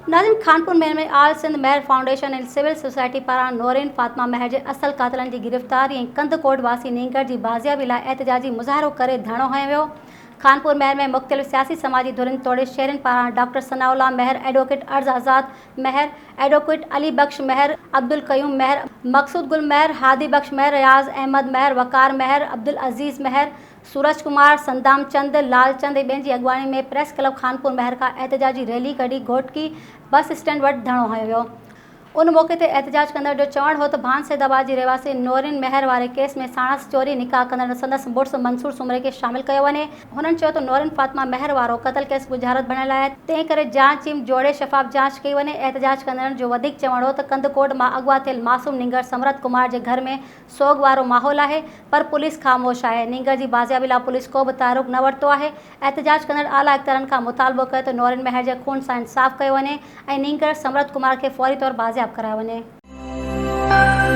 नाज़िम खानपुर में आल सिंध महर फाउंडेशन ऐं सिविल सोसाइटी पारां नौरीन फातिमा महर जे असल कातिलनि जी गिरफ़्तारी ऐं कंदकोट वासी नींगर जी बाज़ियाबी लाइ एहतजाजी मुज़ाहिरो करे धरणो हंयो वियो। खानपुर महर में मुख़्तलिफ़ सियासी समाजी धुरियुनि तोड़े शहरनि पारां डॉक्टर सनाउल्लाह महर, एडवोकेट अर्ज़ आज़ाद महर, एडवोकेट अली बख्श महर, अब्दुल क़यूम महर, मक़सूद गुल महर, हादी बख्श महर, रियाज़ अहमद महर, वक़ार महर, अब्दुल अज़ीज़ महर, सूरज कुमार, संदाम चंद, लालचंद ऐं ॿियनि जी अॻुवाणी में प्रेस क्लब खानपुर महर खां एहतजाजी रैली कढी घोटकी बस स्टैंड वटि धरणो हंयो वियो। उन मौक़े ते एहतजाज कंदड़ जो चवणु हो त भांसैदाबाद जी रहवासी नौरीन महर वारे केस में साणस चोरी निकाह कंदड़ संदसि मुड़ुसु मंसूर सुमरे खे शामिल कयो वञे। हुननि चयो त नौरीन फातिमा महर वारो क़त्ल केस गुजारत बणियल आहे, तंहिं करे जांच टीम जोड़े शफ़ाफ़ जांच कई वञे। एहतजाज कंदड़नि जो वधीक चवणु हो त कंदकोट मां अगवा थियल मासूम नींगर समरत कुमार जे घर में सोग वारो माहौल आहे, पर पुलिस ख़ामोश आहे। नींगर जी बाज़ियाबी लाइ पुलिस को बि तारुक न वरितो आहे। एहतजाज कंदड़ आला इख़्तियारनि खां मुतालबो कयो त नौरीन महर जे खून सां इंसाफ़ कयो वञे ऐं नींगर समरत कुमार खे फौरी तौर बाज़ियाब करायो वञे।